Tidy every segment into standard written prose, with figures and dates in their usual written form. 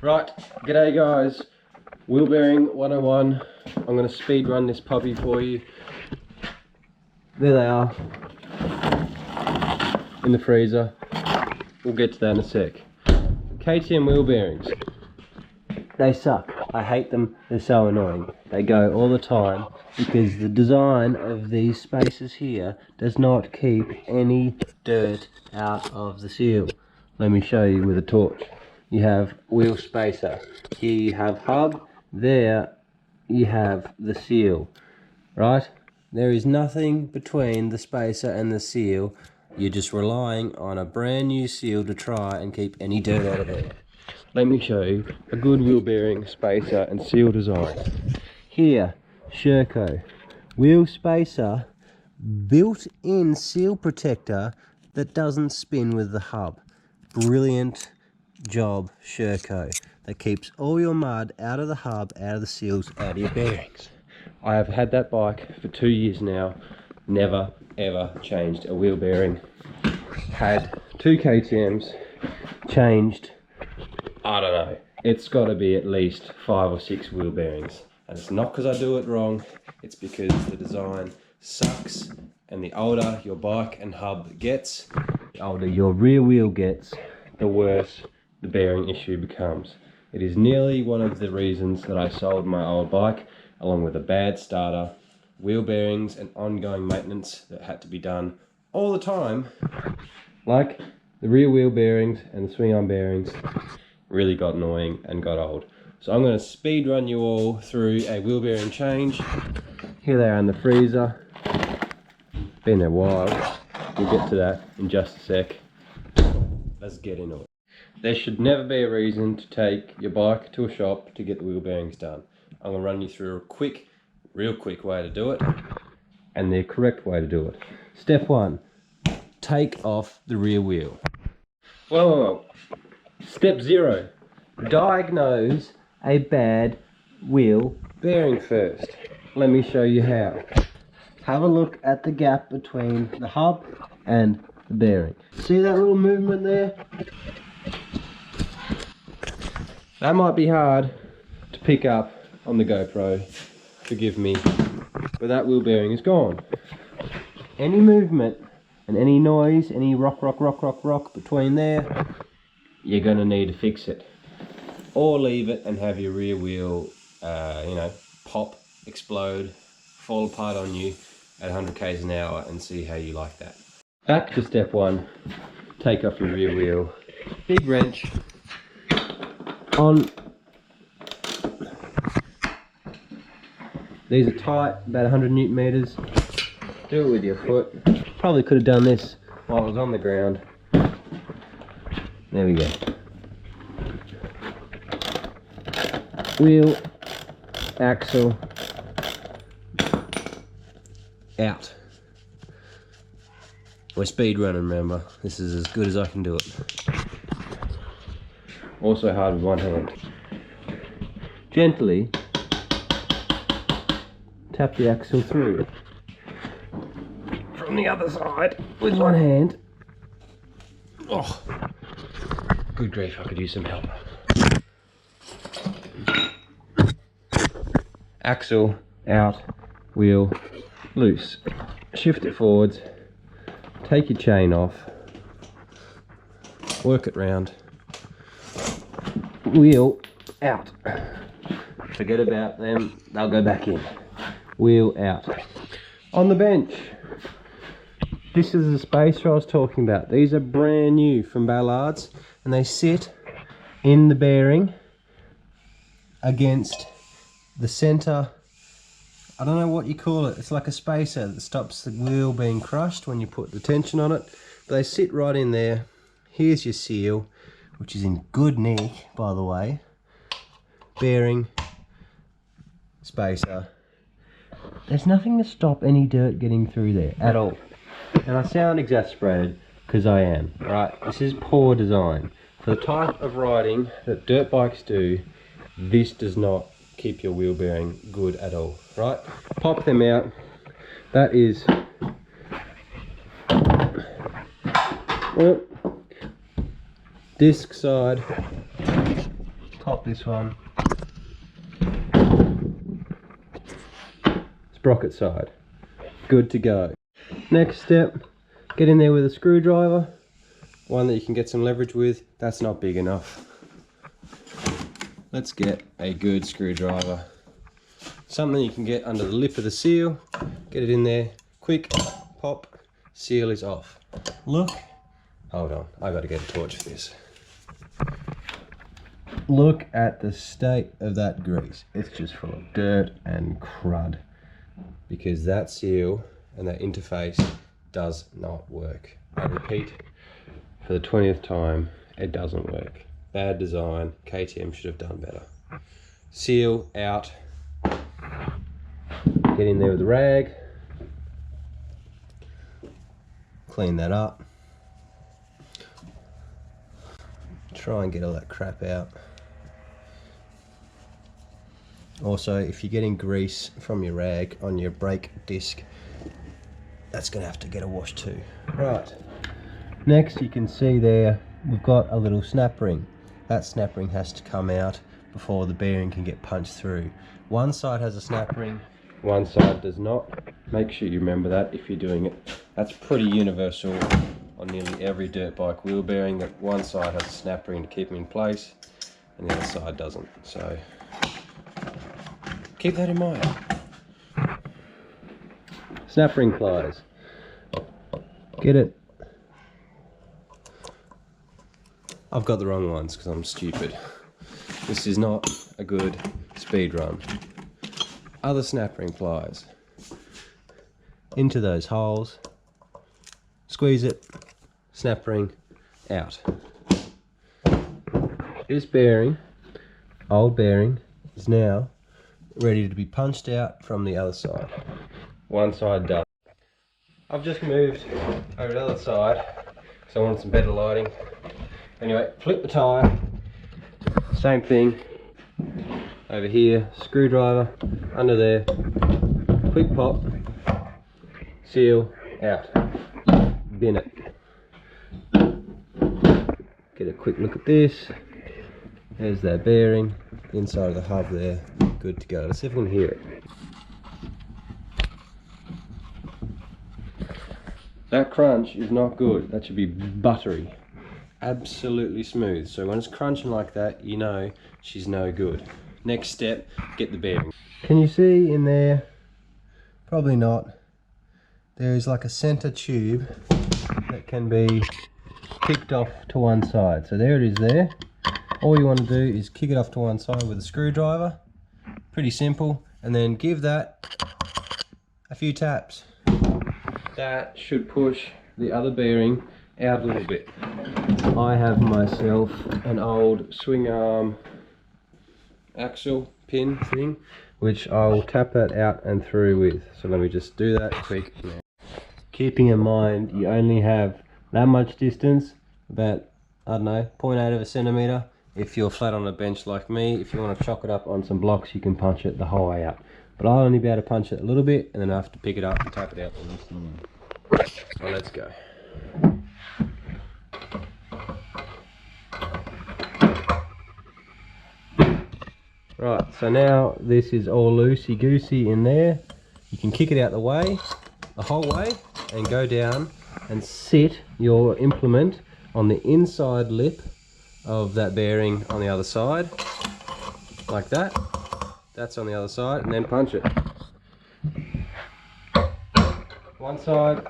Right, g'day guys, wheel bearing 101. I'm going to speed run this puppy for you. There they are, in the freezer. We'll get to that in a sec. KTM wheel bearings, they suck. I hate them, they're so annoying. They go all the time because the design of these spaces here does not keep any dirt out of the seal. Let me show you with a torch. You have wheel spacer, here you have hub, there you have the seal, right? There is nothing between the spacer and the seal. You're just relying on a brand new seal to try and keep any dirt out of there. Let me show you a good wheel bearing, spacer and seal design. Here, Sherco, wheel spacer, built-in seal protector that doesn't spin with the hub. Brilliant job, Sherco. That keeps all your mud out of the hub, out of the seals, out of your bearings. I have had that bike for 2 years now, never ever changed a wheel bearing. Had 2 KTMs, changed, I don't know, it's got to be at least 5 or 6 wheel bearings. And it's not because I do it wrong, it's because the design sucks, and the older your bike and hub gets, the older your rear wheel gets, the worse the bearing issue becomes. It is nearly one of the reasons that I sold my old bike, along with a bad starter, wheel bearings and ongoing maintenance that had to be done all the time. Like the rear wheel bearings and the swing arm bearings really got annoying and got old. So I'm going to speed run you all through a wheel bearing change. Here they are in the freezer. Been there a while. We'll get to that in just a sec. Let's get into it. There should never be a reason to take your bike to a shop to get the wheel bearings done. I'm going to run you through a real quick way to do it, and the correct way to do it. Step 1, take off the rear wheel. Whoa. Step 0, diagnose a bad wheel bearing first. Let me show you how. Have a look at the gap between the hub and the bearing. See that little movement there? That might be hard to pick up on the GoPro, forgive me, but that wheel bearing is gone. Any movement and any noise, any rock between there, you're going to need to fix it. Or leave it and have your rear wheel, pop, explode, fall apart on you at 100 k's an hour and see how you like that. Back to step 1, take off your rear wheel. Big wrench on. These are tight, about 100 Newton meters. Do it with your foot. Probably could have done this while I was on the ground. There we go. Wheel, axle, out. We're speed running, remember. This is as good as I can do it. Also hard with one hand. Gently tap the axle through. From the other side with one hand. Oh, good grief, I could use some help. Axle out, wheel loose. Shift it forwards, take your chain off, work it round, wheel out. Forget about them, they'll go back in. Wheel out. On the bench, this is the spacer I was talking about. These are brand new from Ballard's, and they sit in the bearing against the center. I don't know what you call it. It's like a spacer that stops the wheel being crushed when you put the tension on it. But they sit right in there. Here's your seal, which is in good nick, by the way. Bearing, spacer. There's nothing to stop any dirt getting through there at all. And I sound exasperated because I am, right? This is poor design. For the type of riding that dirt bikes do, this does not keep your wheel bearing good at all, right? Pop them out. That is disc side, pop this one. Sprocket side. Good to go. Next step, get in there with a screwdriver. One that you can get some leverage with. That's not big enough. Let's get a good screwdriver. Something you can get under the lip of the seal. Get it in there. Quick pop. Seal is off. Look. Hold on. I got to get a torch for this. Look at the state of that grease. It's just full of dirt and crud. Because that seal and that interface does not work. I repeat for the 20th time, it doesn't work. Bad design. KTM should have done better. Seal out. Get in there with a rag. Clean that up. Try and get all that crap out. Also, if you're getting grease from your rag on your brake disc, that's going to have to get a wash too. Right. Next, you can see there, we've got a little snap ring. That snap ring has to come out before the bearing can get punched through. One side has a snap ring, one side does not. Make sure you remember that if you're doing it. That's pretty universal on nearly every dirt bike wheel bearing, that one side has a snap ring to keep them in place and the other side doesn't. So keep that in mind. Snap ring pliers. Get it. I've got the wrong ones because I'm stupid. This is not a good speed run. Other snap ring pliers. Into those holes. Squeeze it. Snap ring out. This bearing, old bearing, is now ready to be punched out from the other side. One side done. I've just moved over to the other side because I wanted some better lighting. Anyway, flip the tyre. Same thing. Over here, screwdriver under there. Quick pop. Seal out. Bin it. Get a quick look at this. There's that bearing. Inside of the hub there. Good to go. Let's see if we can hear it. That crunch is not good. That should be buttery. Absolutely smooth. So when it's crunching like that, you know she's no good. Next step, get the bearing. Can you see in there? Probably not. There is like a center tube that can be kicked off to one side. So there it is there. All you want to do is kick it off to one side with a screwdriver. Pretty simple. And then give that a few taps. That should push the other bearing out a little bit. I have myself an old swing arm axle pin thing, which I'll tap that out and through with. So let me just do that quick now. Keeping in mind you only have that much distance, about, I don't know, 0.8 of a centimetre. If you're flat on a bench like me, if you want to chalk it up on some blocks, you can punch it the whole way out. But I'll only be able to punch it a little bit and then I have to pick it up and tap it out the rest of the way. So let's go. Right, so now this is all loosey-goosey in there. You can kick it out the way, the whole way, and go down and sit your implement on the inside lip of that bearing on the other side, like that. That's on the other side, and then punch it. One side,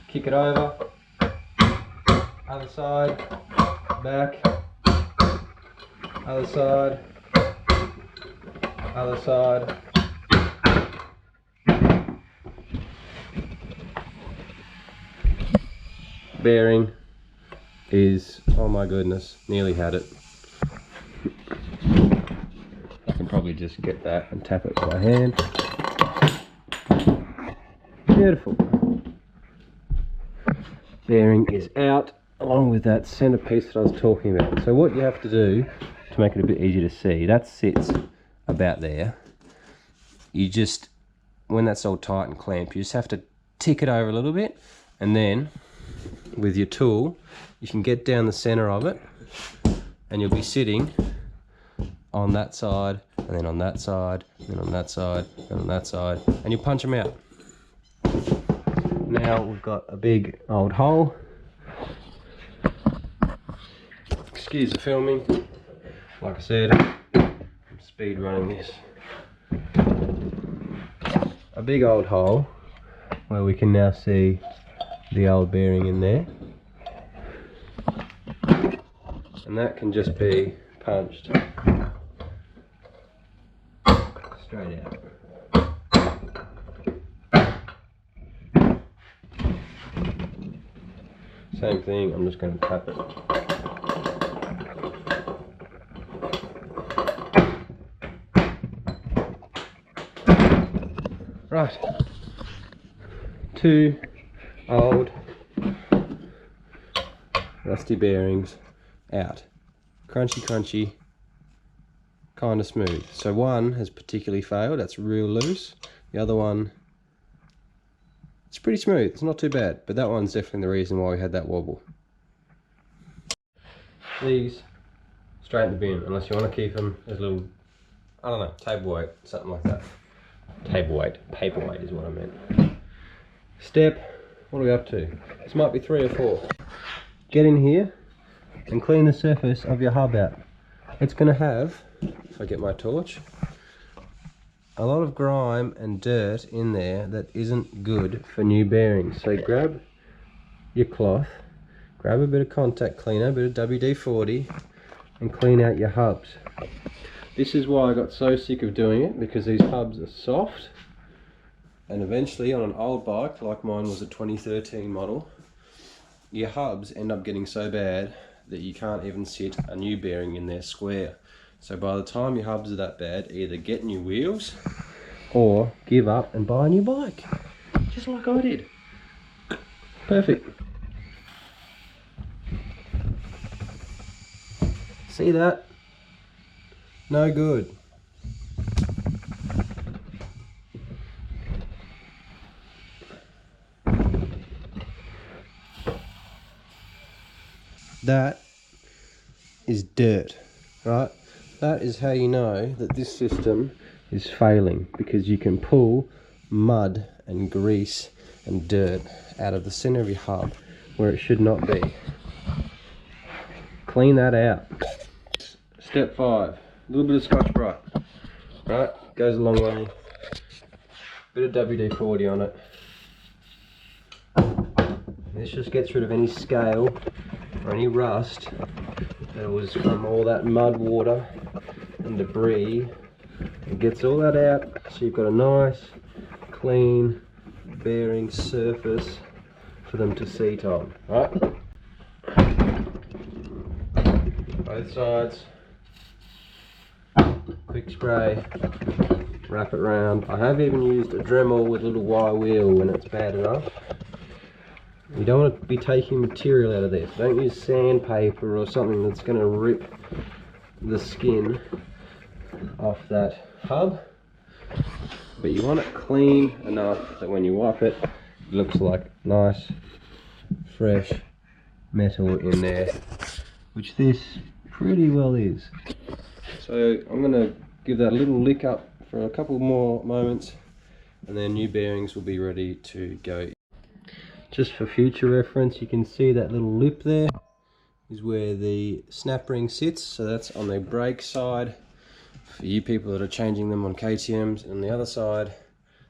kick it over, other side, back, other side, other side. Bearing is, oh my goodness, nearly had it. I can probably just get that and tap it with my hand. Beautiful. Bearing is out along with that centerpiece that I was talking about. So what you have to do to make it a bit easier to see, that sits about there. You just, when that's all tight and clamped, you just have to tick it over a little bit, and then with your tool you can get down the center of it and you'll be sitting on that side, and then on that side, and then on that side, and on that side, and you punch them out. Now we've got a big old hole. Excuse the filming. Like I said, I'm speed running this. A big old hole where we can now see the old bearing in there. And that can just be punched straight out. Same thing, I'm just going to tap it. Right, 2 old rusty bearings out. Crunchy, crunchy, kind of smooth. So one has particularly failed, that's real loose. The other one, it's pretty smooth, it's not too bad, but that one's definitely the reason why we had that wobble. These, straight in the bin, unless you want to keep them as little, I don't know, table weight, something like that. Table weight, paperweight is what I meant. Step, what are we up to? This might be 3 or 4. Get in here and clean the surface of your hub out. It's going to have, if I get my torch, a lot of grime and dirt in there that isn't good for new bearings. So grab your cloth, grab a bit of contact cleaner, a bit of WD-40, and clean out your hubs. This is why I got so sick of doing it, because these hubs are soft, and eventually on an old bike, like mine was a 2013 model, your hubs end up getting so bad that you can't even sit a new bearing in there square. So by the time your hubs are that bad, either get new wheels or give up and buy a new bike, just like I did. Perfect. See that? No good. That is dirt, right? That is how you know that this system is failing, because you can pull mud and grease and dirt out of the center of your hub where it should not be. Clean that out. Step 5, a little bit of Scotch-Brite, right? Goes a long way. Bit of WD-40 on it. This just gets rid of any scale or any rust that was from all that mud, water and debris. It gets all that out, so you've got a nice clean bearing surface for them to seat on, right? Both sides. Quick spray, wrap it around. I have even used a Dremel with a little wire wheel when it's bad enough. You don't want to be taking material out of this. Don't use sandpaper or something that's going to rip the skin off that hub. But you want it clean enough that when you wipe it, it looks like nice, fresh metal in there, which this pretty well is. So I'm going to give that a little lick up for a couple more moments, and then new bearings will be ready to go. Just for future reference, you can see that little lip there is where the snap ring sits, so that's on the brake side for you people that are changing them on KTMs. And the other side,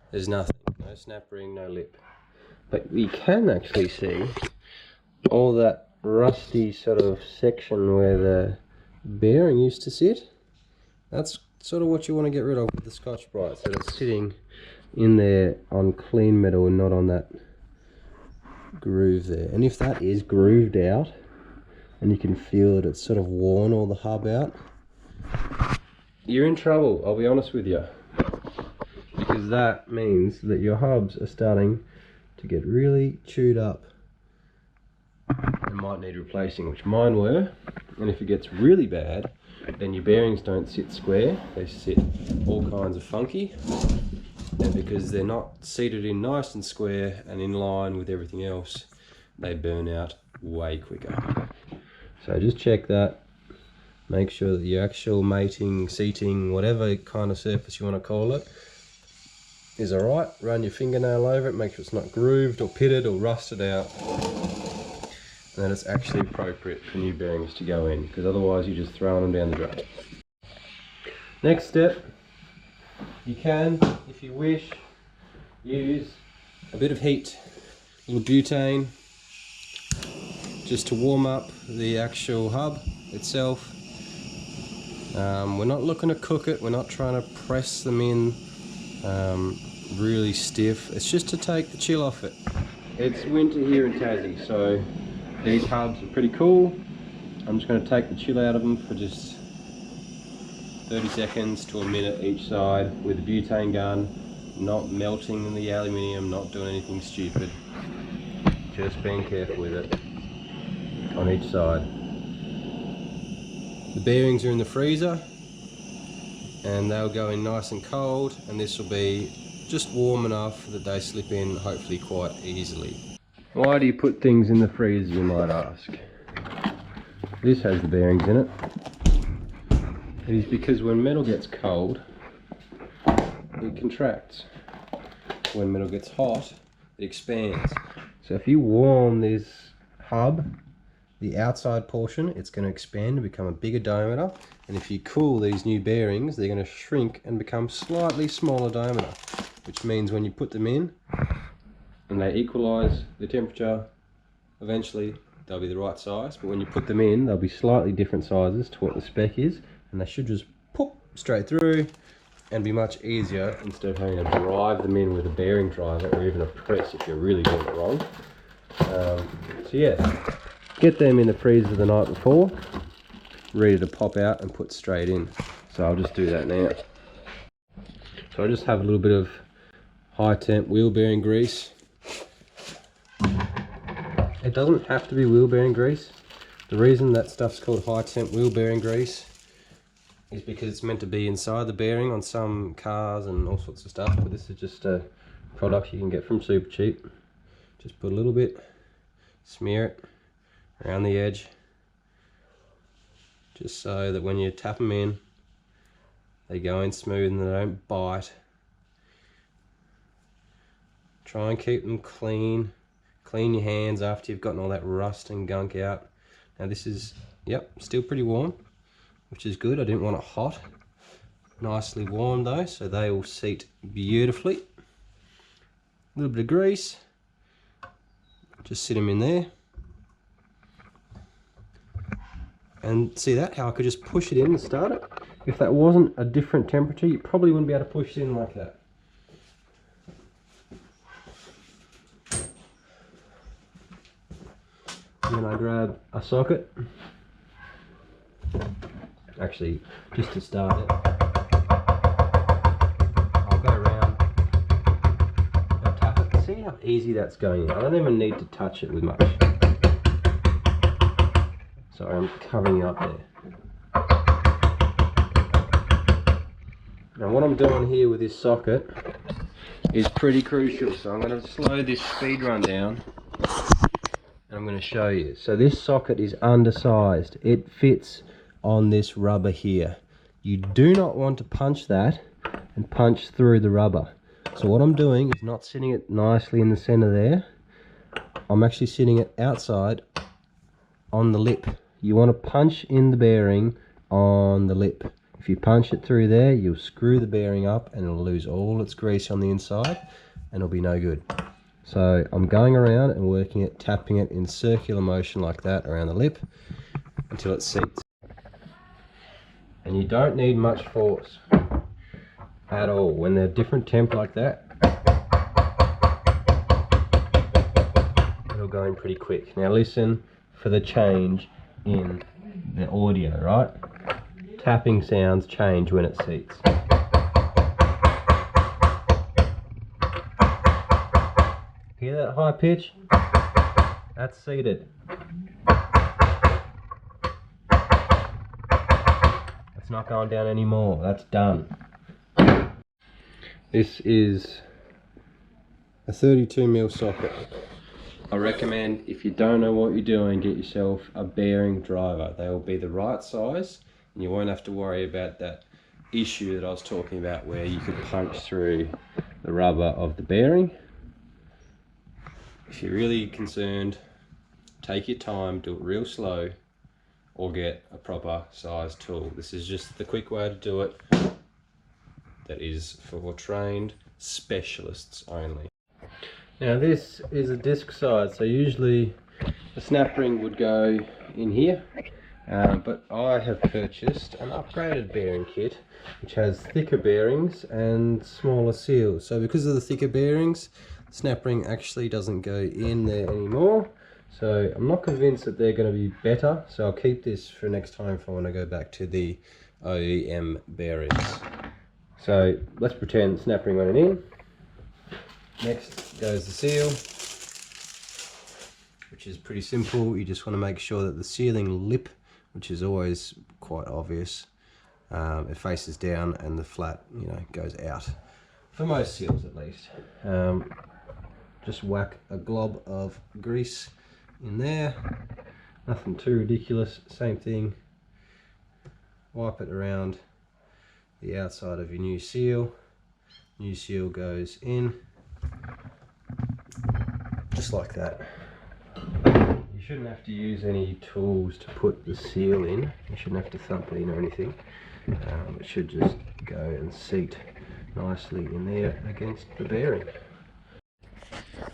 there's nothing, no snap ring, no lip. But we can actually see all that rusty sort of section where the bearing used to sit. That's sort of what you want to get rid of with the Scotch-Brite, so it's sitting in there on clean metal and not on that groove there. And if that is grooved out and you can feel that it's sort of worn all the hub out, you're in trouble, I'll be honest with you, because that means that your hubs are starting to get really chewed up and might need replacing, which mine were. And if it gets really bad, then your bearings don't sit square, they sit all kinds of funky, and because they're not seated in nice and square and in line with everything else, they burn out way quicker. So just check that, Make sure that your actual mating, seating, whatever kind of surface you want to call it, is alright. Run your fingernail over it, make sure it's not grooved or pitted or rusted out. And then it's actually appropriate for new bearings to go in, because otherwise you're just throwing them down the drain. Next step, you can, if you wish, use a bit of heat, a little butane, just to warm up the actual hub itself. We're not looking to cook it, we're not trying to press them in really stiff. It's just to take the chill off it. It's winter here in Tassie, so these hubs are pretty cool. I'm just going to take the chill out of them for just 30 seconds to a minute each side with a butane gun, not melting the aluminium, not doing anything stupid, just being careful with it on each side. The bearings are in the freezer and they'll go in nice and cold, and this will be just warm enough that they slip in hopefully quite easily. Why do you put things in the freezer, you might ask? This has the bearings in it. It is because when metal gets cold, it contracts. When metal gets hot, it expands. So if you warm this hub, the outside portion, it's going to expand and become a bigger diameter. And if you cool these new bearings, they're going to shrink and become slightly smaller diameter, which means when you put them in and they equalize the temperature, eventually they'll be the right size. But when you put them in, they'll be slightly different sizes to what the spec is, and they should just pop straight through and be much easier instead of having to drive them in with a bearing driver or even a press if you're really doing it wrong. So yeah, get them in the freezer the night before, ready to pop out and put straight in. So I'll just do that now. So I just have a little bit of high temp wheel bearing grease. It doesn't have to be wheel bearing grease. The reason that stuff's called high temp wheel bearing grease is because it's meant to be inside the bearing on some cars and all sorts of stuff, but this is just a product you can get from Supercheap. Just put a little bit, smear it around the edge, just so that when you tap them in, they go in smooth and they don't bite. Try and keep them clean. Clean your hands after you've gotten all that rust and gunk out. Now this is, yep, still pretty warm, which is good. I didn't want it hot. Nicely warm though, so they will seat beautifully. A little bit of grease. Just sit them in there. And see that, how I could just push it in and start it? If that wasn't a different temperature, you probably wouldn't be able to push it in like that. Then I grab a socket. Actually, just to start it, I'll go around and tap it. See how easy that's going in? I don't even need to touch it with much. Sorry, I'm covering it up there. Now what I'm doing here with this socket is pretty crucial, so I'm going to slow this speed run down and I'm going to show you. So this socket is undersized. It fits on this rubber here. You do not want to punch that and punch through the rubber. So what I'm doing is not sitting it nicely in the center there. I'm actually sitting it outside on the lip. You want to punch in the bearing on the lip. If you punch it through there, you'll screw the bearing up and it'll lose all its grease on the inside and it'll be no good. So I'm going around and working it, tapping it in circular motion like that around the lip until it seats. And you don't need much force at all. When they're different temp like that, it'll go in pretty quick. Now listen for the change in the audio, right? Tapping sounds change when it seats. Hear that high pitch? That's seated. It's not going down anymore. That's done. This is a 32mm socket. I recommend, if you don't know what you're doing, get yourself a bearing driver. They will be the right size and you won't have to worry about that issue that I was talking about where you could punch through the rubber of the bearing. If you're really concerned, take your time, do it real slow, or get a proper size tool. This is just the quick way to do it. That is for trained specialists only. Now this is a disc side, so usually the snap ring would go in here, but I have purchased an upgraded bearing kit which has thicker bearings and smaller seals. So because of the thicker bearings, the snap ring actually doesn't go in there anymore. So I'm not convinced that they're going to be better, so I'll keep this for next time if I want to go back to the OEM bearings. So let's pretend the snap ring went in. Next goes the seal, which is pretty simple. You just want to make sure that the sealing lip, which is always quite obvious, it faces down and the flat, goes out. For most seals at least. Just whack a glob of grease in there. Nothing too ridiculous. Same thing. Wipe it around the outside of your new seal. New seal goes in. Just like that. You shouldn't have to use any tools to put the seal in. You shouldn't have to thump it in or anything. It should just go and seat nicely in there against the bearing.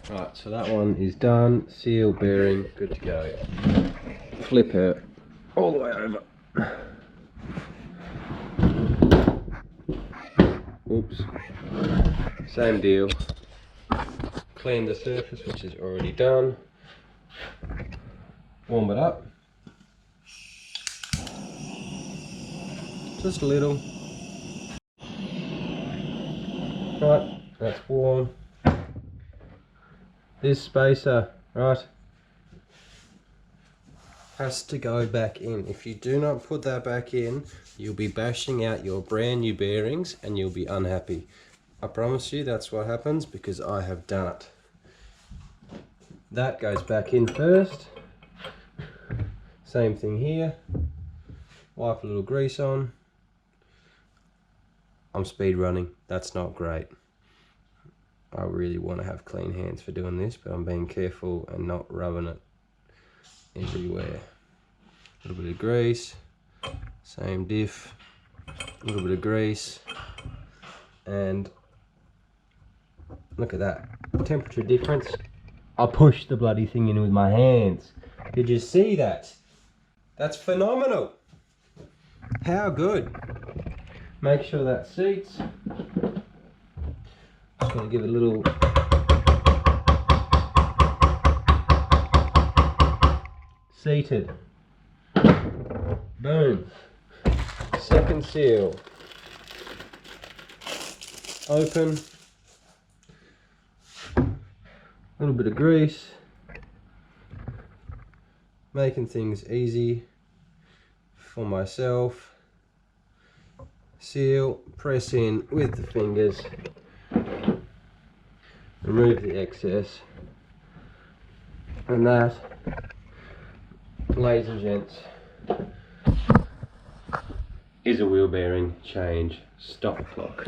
Right, so that one is done. Seal, bearing, good to go. Flip her all the way over. Oops. Same deal. Clean the surface, which is already done. Warm it up. Just a little. Right, that's warm. This spacer, right, has to go back in. If you do not put that back in, you'll be bashing out your brand new bearings and you'll be unhappy. I promise you that's what happens because I have done it. That goes back in first. Same thing here. Wipe a little grease on. I'm speed running, that's not great. I really want to have clean hands for doing this, but I'm being careful and not rubbing it everywhere. A little bit of grease, same diff, a little bit of grease, and look at that temperature difference. I pushed the bloody thing in with my hands. Did you see that? That's phenomenal. How good. Make sure that seats. Just going to give it a little seated. Boom. Second seal. Open. A little bit of grease. Making things easy for myself. Seal, press in with the fingers. Remove the excess, and that, ladies and gents, is a wheel bearing change stop clock.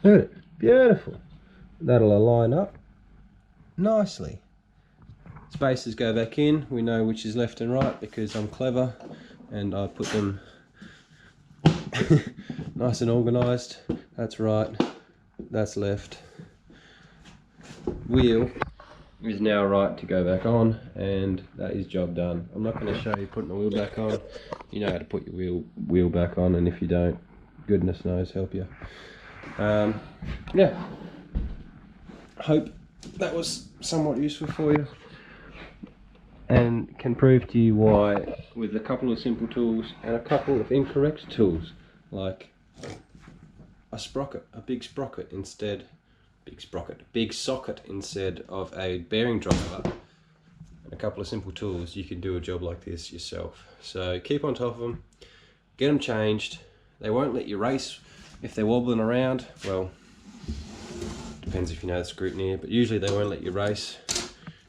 Look at it, beautiful. That'll align up nicely. Spacers go back in. We know which is left and right because I'm clever and I put them nice and organised. That's right, that's left. Wheel is now right to go back on, and that is job done. I'm not going to show you putting the wheel back on. You know how to put your wheel back on, and if you don't, goodness knows help you. Yeah, hope that was somewhat useful for you and can prove to you why, with a couple of simple tools and a couple of incorrect tools like a sprocket, a big sprocket instead, big socket instead of a bearing driver, and a couple of simple tools, you can do a job like this yourself. So keep on top of them, get them changed. They won't let you race if they're wobbling around. Well, depends if you know the scrutiny, but usually they won't let you race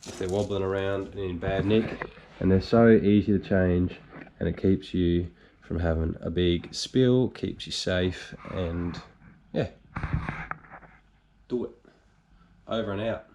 if they're wobbling around and in bad nick. And they're so easy to change and it keeps you from having a big spill, keeps you safe, and yeah, do it. Over and out.